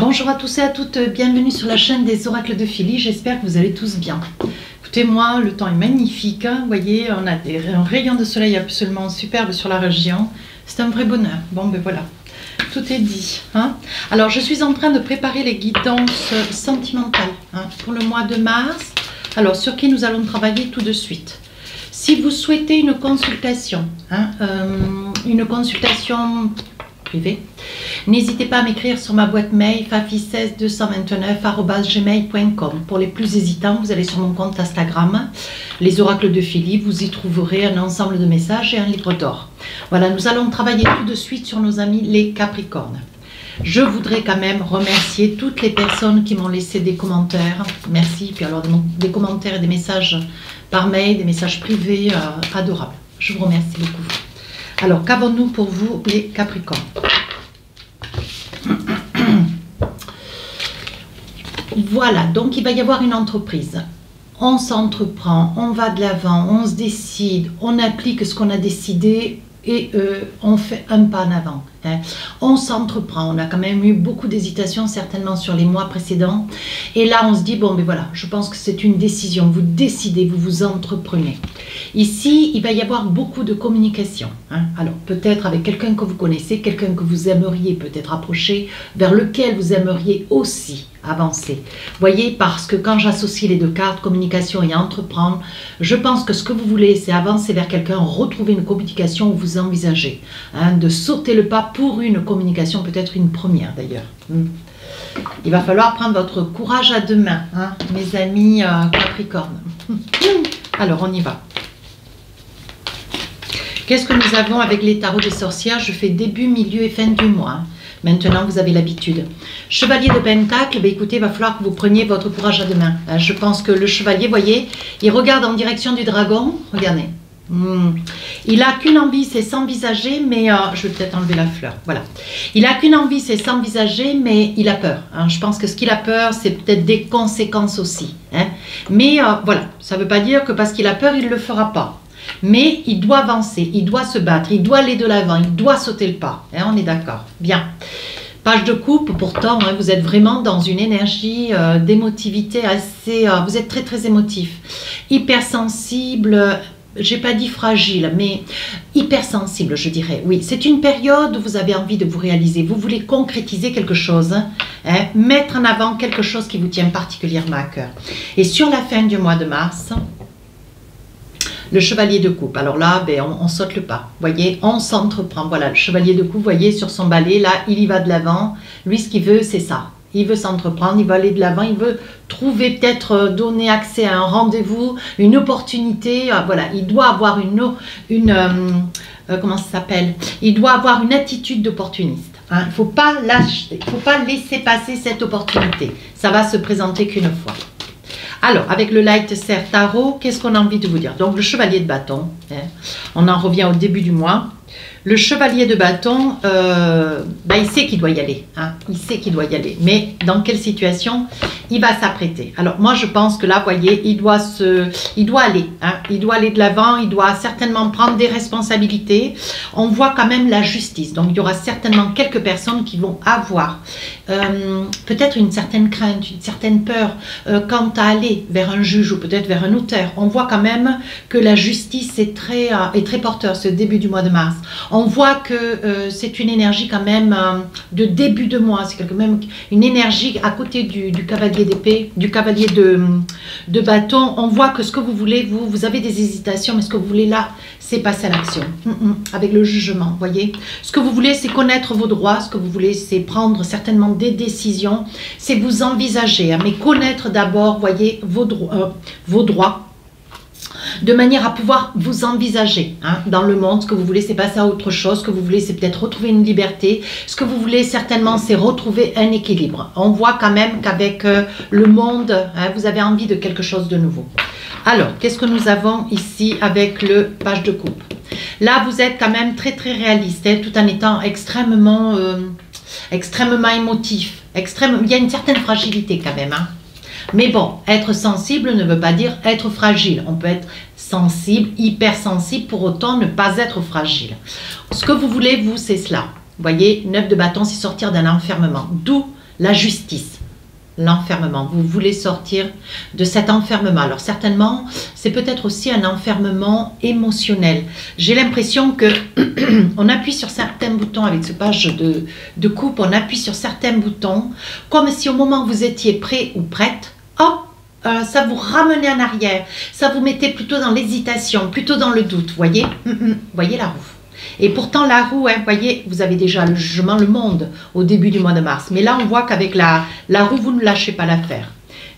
Bonjour à tous et à toutes, bienvenue sur la chaîne des oracles de Philly, j'espère que vous allez tous bien. Écoutez, moi, le temps est magnifique, hein. Vous voyez, on a un rayon de soleil absolument superbe sur la région, c'est un vrai bonheur. Bon, ben voilà, tout est dit. Hein. Alors, je suis en train de préparer les guidances sentimentales pour le mois de mars, alors sur qui nous allons travailler tout de suite. Si vous souhaitez une consultation privée, n'hésitez pas à m'écrire sur ma boîte mail fafi16229@gmail.com. Pour les plus hésitants, vous allez sur mon compte Instagram, les oracles de Philly, vous y trouverez un ensemble de messages et un livre d'or. Voilà, nous allons travailler tout de suite sur nos amis les Capricornes. Je voudrais quand même remercier toutes les personnes qui m'ont laissé des commentaires. Merci. Puis alors des commentaires et des messages par mail, des messages privés adorables. Je vous remercie beaucoup. Alors, qu'avons-nous pour vous les Capricornes? Voilà, donc il va y avoir une entreprise. On s'entreprend, on va de l'avant, on se décide, on applique ce qu'on a décidé et on fait un pas en avant. Hein. On s'entreprend, on a quand même eu beaucoup d'hésitations certainement sur les mois précédents. Et là, on se dit, bon, ben voilà, je pense que c'est une décision. Vous décidez, vous vous entreprenez. Ici, il va y avoir beaucoup de communication. Hein. Alors, peut-être avec quelqu'un que vous connaissez, quelqu'un que vous aimeriez peut-être approcher, vers lequel vous aimeriez aussi avancer. Vous voyez, parce que quand j'associe les deux cartes, communication et entreprendre, je pense que ce que vous voulez, c'est avancer vers quelqu'un, retrouver une communication où vous envisagez de sauter le pas pour une communication, peut-être une première d'ailleurs. Il va falloir prendre votre courage à deux mains, mes amis Capricorne. Alors, on y va. Qu'est-ce que nous avons avec les tarots des sorcières? Je fais début, milieu et fin du mois. Maintenant, vous avez l'habitude. Chevalier de Pentacle, ben écoutez, il va falloir que vous preniez votre courage à deux mains. Je pense que le chevalier, voyez, il regarde en direction du dragon. Regardez. Il n'a qu'une envie, c'est s'envisager, mais je vais peut-être enlever la fleur. Voilà. Il n'a qu'une envie, c'est s'envisager, mais il a peur. Je pense que ce qu'il a peur, c'est peut-être des conséquences aussi. Mais voilà, ça ne veut pas dire que parce qu'il a peur, il ne le fera pas. Mais il doit avancer, il doit se battre, il doit aller de l'avant, il doit sauter le pas. On est d'accord. Bien. Page de coupe, pourtant, vous êtes vraiment dans une énergie d'émotivité assez... vous êtes très très émotif, hypersensible. J'ai pas dit fragile, mais hypersensible, je dirais. Oui, c'est une période où vous avez envie de vous réaliser. Vous voulez concrétiser quelque chose, mettre en avant quelque chose qui vous tient particulièrement à cœur. Et sur la fin du mois de mars, le chevalier de coupe. Alors là, ben, on saute le pas. Vous voyez, on s'entreprend. Voilà, le chevalier de coupe, vous voyez, sur son balai, là, il y va de l'avant. Lui, ce qu'il veut, c'est ça. Il veut s'entreprendre, il veut aller de l'avant, il veut trouver, peut-être donner accès à un rendez-vous, une opportunité. Voilà, il doit avoir comment ça s'appelle? Il doit avoir une attitude d'opportuniste. Il ne faut pas lâcher, il ne faut pas laisser passer cette opportunité. Ça va se présenter qu'une fois. Alors, avec le Light Serre Tarot, qu'est-ce qu'on a envie de vous dire? Donc, le chevalier de bâton, on en revient au début du mois. Le chevalier de bâton, il sait qu'il doit y aller. Il sait qu'il doit y aller. Mais dans quelle situation il va s'apprêter? Alors, moi, je pense que là, vous voyez, il doit aller. Il doit aller de l'avant. Il doit certainement prendre des responsabilités. On voit quand même la justice. Donc, il y aura certainement quelques personnes qui vont avoir peut-être une certaine crainte, une certaine peur quant à aller vers un juge ou peut-être vers un auteur. On voit quand même que la justice est très porteur ce début du mois de mars. On voit que c'est une énergie quand même de début de mois. C'est quand même une énergie à côté du cavalier d'épée, du cavalier de bâton. On voit que ce que vous voulez, vous avez des hésitations, mais ce que vous voulez là, c'est passer à l'action. Avec le jugement, vous voyez. Ce que vous voulez, c'est connaître vos droits. Ce que vous voulez, c'est prendre certainement des décisions. C'est vous envisager, mais connaître d'abord, voyez, vos droits. De manière à pouvoir vous envisager dans le monde. Ce que vous voulez, c'est passer à autre chose. Ce que vous voulez, c'est peut-être retrouver une liberté. Ce que vous voulez, certainement, c'est retrouver un équilibre. On voit quand même qu'avec le monde, vous avez envie de quelque chose de nouveau. Alors, qu'est-ce que nous avons ici avec le page de coupe? Là, vous êtes quand même très, très réaliste, tout en étant extrêmement émotif. Il y a une certaine fragilité quand même. Mais bon, être sensible ne veut pas dire être fragile. On peut être sensible, hypersensible, pour autant ne pas être fragile. Ce que vous voulez, vous, c'est cela. Vous voyez, 9 de bâton, c'est sortir d'un enfermement. D'où la justice, l'enfermement. Vous voulez sortir de cet enfermement. Alors certainement, c'est peut-être aussi un enfermement émotionnel. J'ai l'impression que on appuie sur certains boutons avec ce page de coupe, on appuie sur certains boutons, comme si au moment où vous étiez prêt ou prête, hop, ça vous ramenait en arrière, ça vous mettait plutôt dans l'hésitation, plutôt dans le doute, voyez, voyez la roue. Et pourtant la roue, hein, voyez, vous avez déjà le jugement, le monde au début du mois de mars. Mais là, on voit qu'avec la roue, vous ne lâchez pas l'affaire.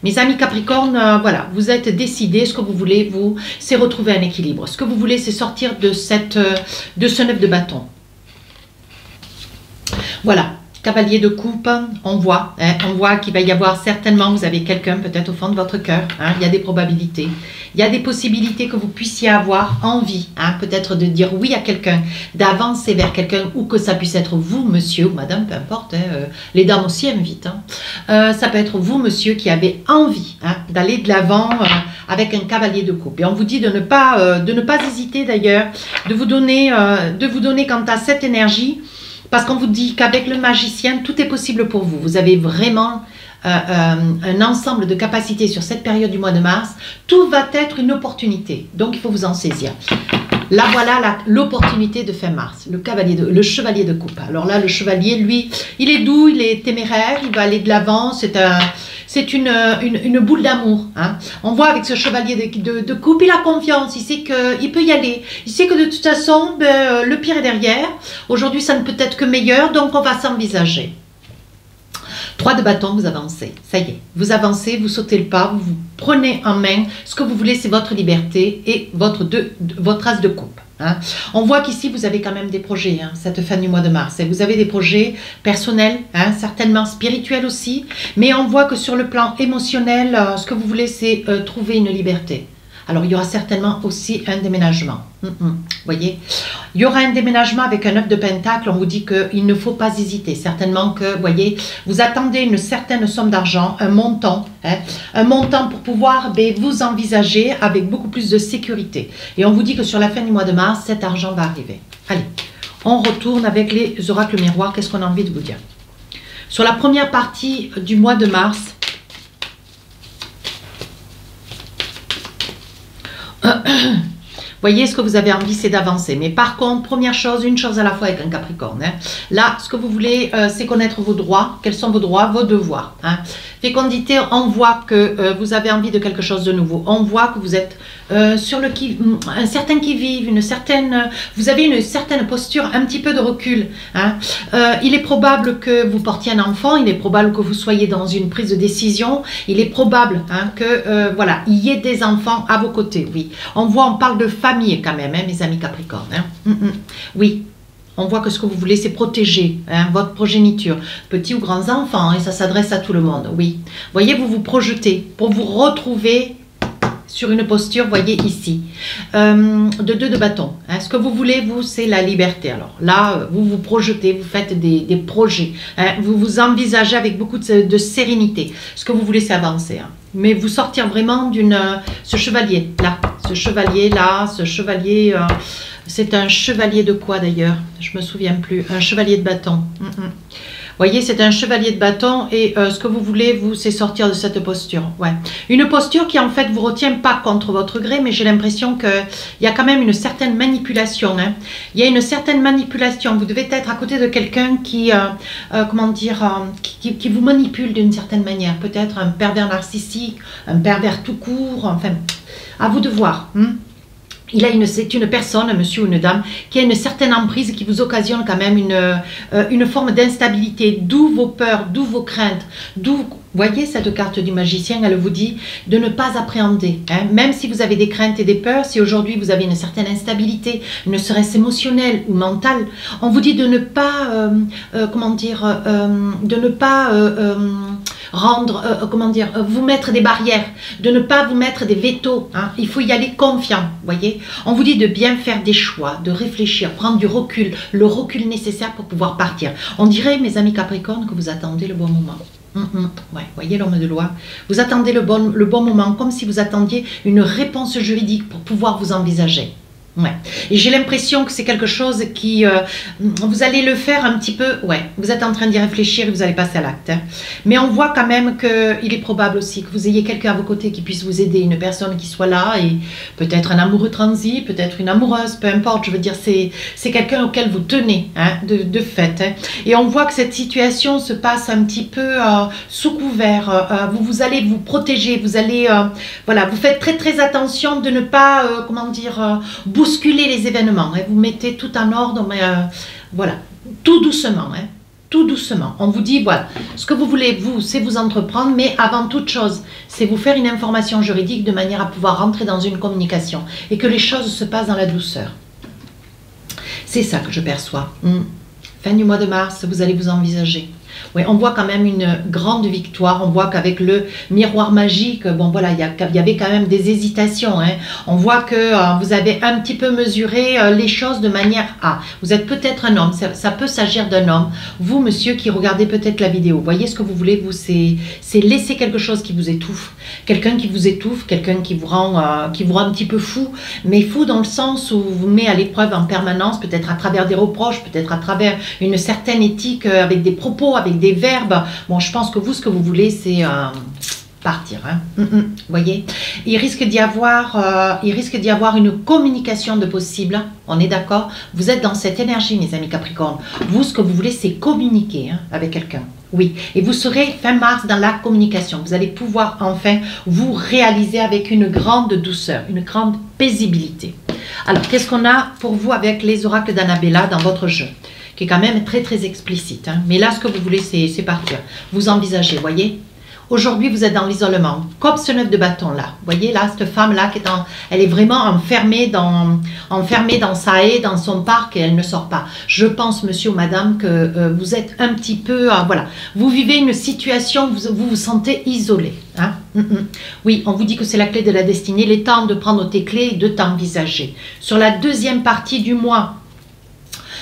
Mes amis Capricorne, voilà, vous êtes décidés, ce que vous voulez, vous, c'est retrouver un équilibre. Ce que vous voulez, c'est sortir de ce 9 de bâton. Voilà. Cavalier de coupe, on voit qu'il va y avoir certainement, vous avez quelqu'un peut-être au fond de votre cœur, hein, il y a des probabilités, il y a des possibilités que vous puissiez avoir envie, hein, peut-être de dire oui à quelqu'un, d'avancer vers quelqu'un, ou que ça puisse être vous, monsieur ou madame, peu importe, hein, les dames aussi invitent, hein. Ça peut être vous, monsieur, qui avez envie, hein, d'aller de l'avant avec un cavalier de coupe. Et on vous dit de ne pas hésiter d'ailleurs, de vous donner quant à cette énergie. Parce qu'on vous dit qu'avec le magicien, tout est possible pour vous. Vous avez vraiment un ensemble de capacités sur cette période du mois de mars. Tout va être une opportunité. Donc, il faut vous en saisir. Là, voilà l'opportunité de fin mars. Le chevalier de coupe. Alors là, le chevalier, lui, il est doux, il est téméraire, il va aller de l'avant. C'est une boule d'amour. Hein. On voit avec ce chevalier de coupe, il a confiance, il sait qu'il peut y aller. Il sait que de toute façon, le pire est derrière. Aujourd'hui, ça ne peut être que meilleur, donc on va s'envisager. 3 de bâton, vous avancez. Ça y est, vous avancez, vous sautez le pas, vous vous prenez en main. Ce que vous voulez, c'est votre liberté et votre as de coupe. Hein. On voit qu'ici, vous avez quand même des projets, hein, cette fin du mois de mars. Et vous avez des projets personnels, hein, certainement spirituels aussi. Mais on voit que sur le plan émotionnel, ce que vous voulez, c'est trouver une liberté. Alors, il y aura certainement aussi un déménagement. Voyez, il y aura un déménagement avec un 9 de pentacle. On vous dit qu'il ne faut pas hésiter. Certainement que, voyez, vous attendez une certaine somme d'argent, un montant pour pouvoir vous envisager avec beaucoup plus de sécurité. Et on vous dit que sur la fin du mois de mars, cet argent va arriver. Allez, on retourne avec les oracles miroirs. Qu'est-ce qu'on a envie de vous dire? Sur la première partie du mois de mars, voyez, ce que vous avez envie, c'est d'avancer. Mais par contre, première chose, une chose à la fois avec un Capricorne. Hein. Là, ce que vous voulez, c'est connaître vos droits. Quels sont vos droits, vos devoirs. Hein. Fécondité, on voit que vous avez envie de quelque chose de nouveau. On voit que vous êtes sur un certain qui-vive, vous avez une certaine posture, un petit peu de recul. Hein. Il est probable que vous portiez un enfant, il est probable que vous soyez dans une prise de décision, il est probable, hein, que voilà, il y ait des enfants à vos côtés. Oui, on parle de famille quand même, hein, mes amis Capricornes. Hein. Oui. On voit que ce que vous voulez, c'est protéger, hein, votre progéniture, petits ou grands enfants, et ça s'adresse à tout le monde, oui. Voyez, vous vous projetez pour vous retrouver sur une posture, voyez ici, de 2 de bâton. Hein. Ce que vous voulez, vous, c'est la liberté. Alors là, vous vous projetez, vous faites des projets, hein, vous vous envisagez avec beaucoup de sérénité. Ce que vous voulez, c'est avancer. Hein. Mais vous sortir vraiment ce chevalier-là, c'est un chevalier de quoi d'ailleurs? Je ne me souviens plus. Un chevalier de bâton. Voyez, c'est un chevalier de bâton et ce que vous voulez, vous, c'est sortir de cette posture. Ouais. Une posture qui, en fait, vous retient pas contre votre gré, mais j'ai l'impression qu'il y a quand même une certaine manipulation. Hein. Il y a une certaine manipulation. Vous devez être à côté de quelqu'un qui, comment dire, qui vous manipule d'une certaine manière. Peut-être un pervers narcissique, un pervers tout court, enfin, à vous de voir. C'est une personne, un monsieur ou une dame, qui a une certaine emprise qui vous occasionne quand même une forme d'instabilité, d'où vos peurs, d'où vos craintes, d'où, voyez cette carte du magicien, elle vous dit de ne pas appréhender, hein, même si vous avez des craintes et des peurs, si aujourd'hui vous avez une certaine instabilité, ne serait-ce émotionnelle ou mentale, on vous dit de ne pas, comment dire, de ne pas vous mettre des barrières, de ne pas vous mettre des vétos, hein. Il faut y aller confiant, voyez. On vous dit de bien faire des choix, de réfléchir, prendre du recul, le recul nécessaire pour pouvoir partir. On dirait, mes amis Capricornes, que vous attendez le bon moment. Ouais, voyez l'homme de loi. Vous attendez le bon moment, comme si vous attendiez une réponse juridique pour pouvoir vous envisager. Ouais. Et j'ai l'impression que c'est quelque chose qui... vous allez le faire un petit peu... Ouais, vous êtes en train d'y réfléchir et vous allez passer à l'acte. Hein. Mais on voit quand même qu'il est probable aussi que vous ayez quelqu'un à vos côtés qui puisse vous aider, une personne qui soit là, et peut-être un amoureux transi, peut-être une amoureuse, peu importe. Je veux dire, c'est quelqu'un auquel vous tenez, hein, de fait. Hein. Et on voit que cette situation se passe un petit peu sous couvert. Vous allez vous protéger, vous allez... voilà, vous faites très très attention de ne pas, comment dire... bousculer les événements, hein. Vous mettez tout en ordre, mais voilà, tout doucement, hein, tout doucement. On vous dit, voilà, ce que vous voulez, vous, c'est vous entreprendre, mais avant toute chose, c'est vous faire une information juridique de manière à pouvoir rentrer dans une communication et que les choses se passent dans la douceur. C'est ça que je perçois. Fin du mois de mars, vous allez vous envisager. Oui, on voit quand même une grande victoire. On voit qu'avec le miroir magique, bon voilà, il y avait quand même des hésitations. Hein. On voit que vous avez un petit peu mesuré les choses de manière à... Vous êtes peut-être un homme, ça peut s'agir d'un homme. Vous, monsieur, qui regardez peut-être la vidéo, voyez ce que vous voulez, vous, c'est laisser quelque chose qui vous étouffe. Quelqu'un qui vous étouffe, quelqu'un qui vous rend un petit peu fou, mais fou dans le sens où vous met à l'épreuve en permanence, peut-être à travers des reproches, peut-être à travers une certaine éthique, avec des propos, avec des verbes. Bon, je pense que vous, ce que vous voulez, c'est partir. Hein. Vous voyez, il risque d'y avoir une communication de possible. On est d'accord? Vous êtes dans cette énergie, mes amis Capricorne. Vous, ce que vous voulez, c'est communiquer, hein, avec quelqu'un. Oui, et vous serez fin mars dans la communication. Vous allez pouvoir enfin vous réaliser avec une grande douceur, une grande paisibilité. Alors, qu'est-ce qu'on a pour vous avec les oracles d'Annabella dans votre jeu, qui est quand même très très explicite. Hein. Mais là, ce que vous voulez, c'est partir. Vous envisagez, voyez. Aujourd'hui, vous êtes dans l'isolement, comme ce 9 de bâton là. Vous voyez là, cette femme-là, elle est vraiment enfermée dans sa haie, dans son parc, et elle ne sort pas. Je pense, monsieur ou madame, que vous êtes un petit peu... voilà, vous vivez une situation, vous vous sentez isolé. Hein. Oui, on vous dit que c'est la clé de la destinée. Il est temps de prendre tes clés et de t'envisager. Sur la deuxième partie du mois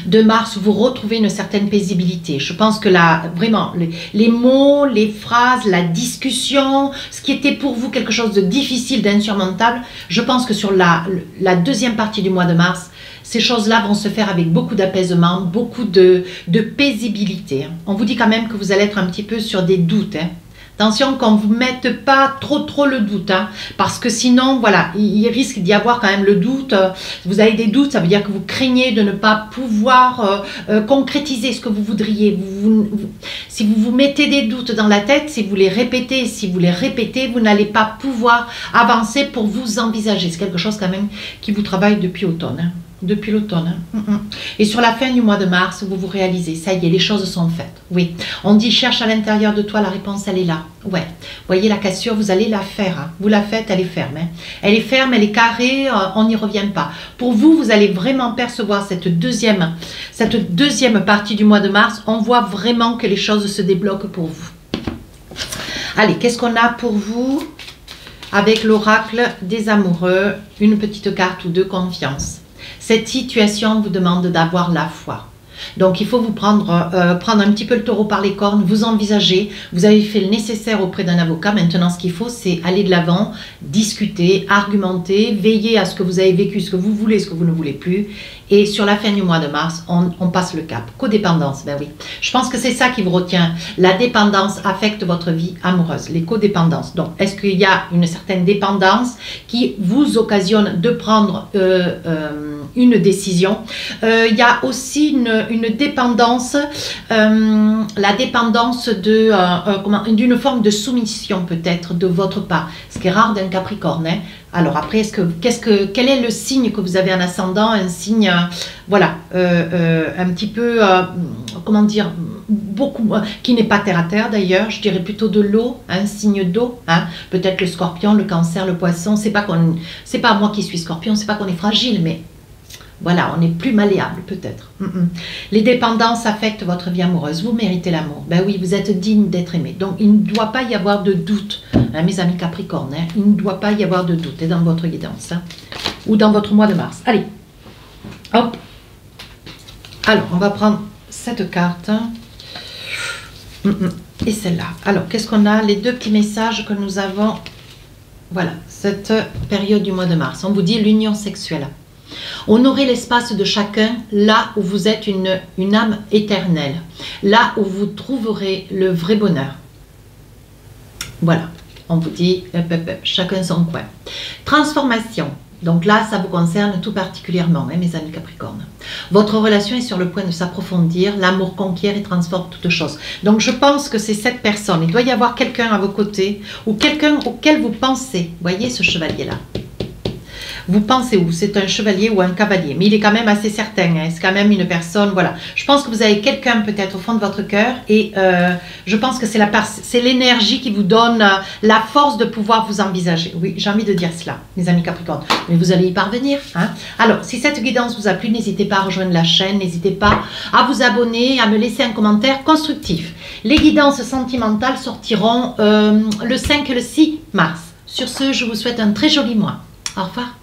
de mars, vous retrouvez une certaine paisibilité. Je pense que là, vraiment, les mots, les phrases, la discussion, ce qui était pour vous quelque chose de difficile, d'insurmontable, je pense que sur la deuxième partie du mois de mars, ces choses-là vont se faire avec beaucoup d'apaisement, beaucoup de paisibilité. On vous dit quand même que vous allez être un petit peu sur des doutes, hein. Attention qu'on ne vous mette pas trop le doute, hein, parce que sinon, voilà, il risque d'y avoir quand même le doute. Vous avez des doutes, ça veut dire que vous craignez de ne pas pouvoir concrétiser ce que vous voudriez. Si vous vous mettez des doutes dans la tête, si vous les répétez, vous n'allez pas pouvoir avancer pour vous envisager. C'est quelque chose quand même qui vous travaille depuis automne. Hein. Depuis l'automne. Hein. Et sur la fin du mois de mars, vous vous réalisez, ça y est, les choses sont faites. Oui, on dit cherche à l'intérieur de toi, la réponse elle est là. Ouais, voyez la cassure, vous allez la faire. Hein. Vous la faites, elle est ferme. Hein. Elle est ferme, elle est carrée, on n'y revient pas. Pour vous, vous allez vraiment percevoir cette deuxième partie du mois de mars. On voit vraiment que les choses se débloquent pour vous. Allez, qu'est-ce qu'on a pour vous avec l'oracle des amoureux? Une petite carte ou deux, confiance. Cette situation vous demande d'avoir la foi. Donc il faut vous prendre un petit peu le taureau par les cornes, vous envisager, vous avez fait le nécessaire auprès d'un avocat. Maintenant ce qu'il faut, c'est aller de l'avant, discuter, argumenter, veiller à ce que vous avez vécu, ce que vous voulez, ce que vous ne voulez plus. Et sur la fin du mois de mars, on passe le cap. Codépendance, ben oui. Je pense que c'est ça qui vous retient. La dépendance affecte votre vie amoureuse, les codépendances. Donc, est-ce qu'il y a une certaine dépendance qui vous occasionne de prendre une décision? Il y a aussi une dépendance, la dépendance d'une forme de soumission peut-être de votre part, ce qui est rare d'un Capricorne. Hein. Alors après, quel est le signe que vous avez en ascendant? Un signe, voilà, un petit peu, comment dire, beaucoup, qui n'est pas terre à terre d'ailleurs, je dirais plutôt de l'eau, un signe d'eau, hein, peut-être le scorpion, le cancer, le poisson. C'est pas moi qui suis scorpion, c'est pas qu'on est fragile, mais voilà, on est plus malléable peut-être. Les dépendances affectent votre vie amoureuse. Vous méritez l'amour. Ben oui, vous êtes digne d'être aimé. Donc, il ne doit pas y avoir de doute, hein, mes amis Capricorne. Hein, il ne doit pas y avoir de doute et dans votre guidance. Hein, ou dans votre mois de mars. Allez, hop. Alors, on va prendre cette carte. Et celle-là. Alors, qu'est-ce qu'on a? Les deux petits messages que nous avons. Voilà, cette période du mois de mars. On vous dit l'union sexuelle. Honorez l'espace de chacun là où vous êtes une âme éternelle, là où vous trouverez le vrai bonheur. Voilà, on vous dit chacun son coin. Transformation. Donc là, ça vous concerne tout particulièrement, hein, mes amis Capricorne. Votre relation est sur le point de s'approfondir. L'amour conquiert et transforme toutes choses. Donc je pense que c'est cette personne. Il doit y avoir quelqu'un à vos côtés ou quelqu'un auquel vous pensez. Voyez ce chevalier-là. Vous pensez où? C'est un chevalier ou un cavalier. Mais il est quand même assez certain. Hein, c'est quand même une personne. Voilà. Je pense que vous avez quelqu'un peut-être au fond de votre cœur. Et je pense que c'est l'énergie qui vous donne la force de pouvoir vous envisager. Oui, j'ai envie de dire cela, mes amis Capricorne. Mais vous allez y parvenir. Hein. Alors, si cette guidance vous a plu, n'hésitez pas à rejoindre la chaîne. N'hésitez pas à vous abonner, à me laisser un commentaire constructif. Les guidances sentimentales sortiront le 5 et le 6 mars. Sur ce, je vous souhaite un très joli mois. Au revoir.